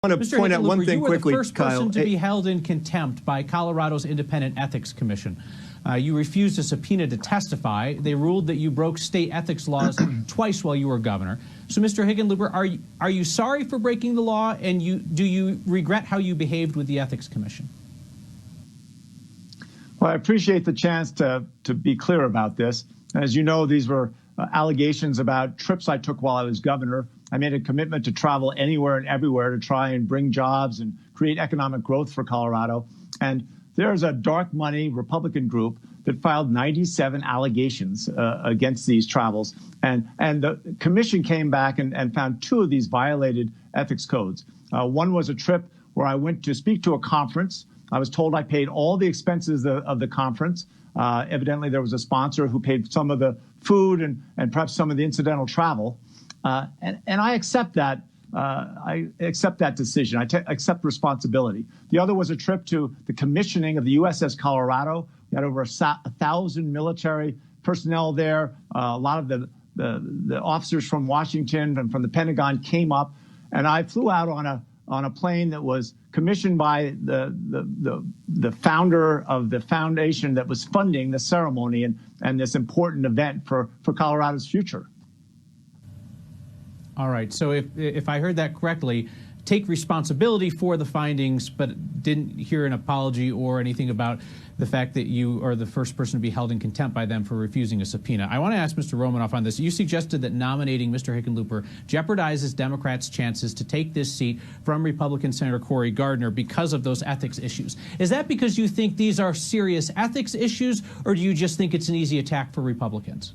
want to point out one thing quickly, you were the first Kyle. person to be held in contempt by Colorado's Independent Ethics Commission. You refused a subpoena to testify. They ruled that you broke state ethics laws twice while you were governor. So, Mr. Hickenlooper, are you sorry for breaking the law, and do you regret how you behaved with the Ethics Commission? Well, I appreciate the chance to be clear about this. As you know, these were allegations about trips I took while I was governor. I made a commitment to travel anywhere and everywhere to try and bring jobs and create economic growth for Colorado. And there's a dark money Republican group that filed 97 allegations against these travels. And the commission came back and found 2 of these violated ethics codes. One was a trip where I went to speak to a conference. I was told I paid all the expenses of the conference. Evidently, there was a sponsor who paid some of the food and perhaps some of the incidental travel. And I accept that. I accept that decision. I accept responsibility. The other was a trip to the commissioning of the USS Colorado. We had over 1,000 military personnel there. A lot of the officers from Washington and from the Pentagon came up, and I flew out on a plane that was commissioned by the founder of the foundation that was funding the ceremony and this important event for Colorado's future. All right. So if I heard that correctly, take responsibility for the findings, but didn't hear an apology or anything about the fact that you are the first person to be held in contempt by them for refusing a subpoena. I want to ask Mr. Romanoff on this. You suggested that nominating Mr. Hickenlooper jeopardizes Democrats' chances to take this seat from Republican Senator Cory Gardner because of those ethics issues. Is that because you think these are serious ethics issues, or do you just think it's an easy attack for Republicans?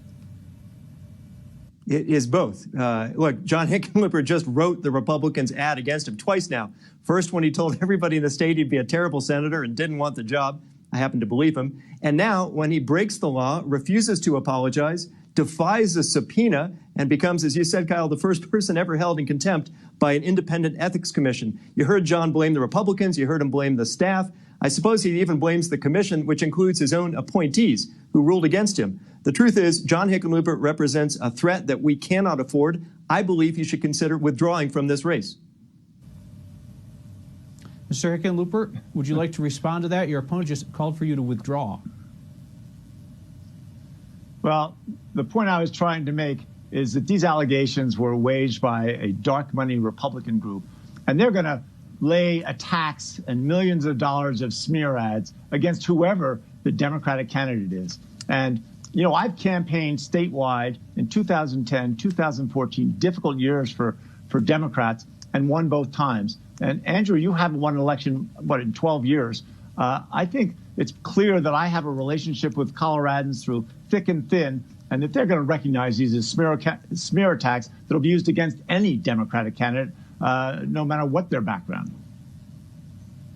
It is both. Look, John Hickenlooper just wrote the Republicans' ad against him twice now. First, when he told everybody in the state he'd be a terrible senator and didn't want the job. I happen to believe him. And now, when he breaks the law, refuses to apologize, defies a subpoena, and becomes, as you said, Kyle, the first person ever held in contempt by an independent ethics commission. You heard John blame the Republicans. You heard him blame the staff. I suppose he even blames the commission, which includes his own appointees who ruled against him. The truth is, John Hickenlooper represents a threat that we cannot afford. I believe he should consider withdrawing from this race. Mr. Hickenlooper, would you like to respond to that? Your opponent just called for you to withdraw. Well, the point I was trying to make is that these allegations were waged by a dark money Republican group, and they're going to lay attacks and millions of dollars of smear ads against whoever the Democratic candidate is. And, you know, I've campaigned statewide in 2010, 2014, difficult years for Democrats, and won both times. And Andrew, you haven't won an election, in 12 years. I think it's clear that I have a relationship with Coloradans through thick and thin, and that they're going to recognize these as smear attacks that will be used against any Democratic candidate, no matter what their background.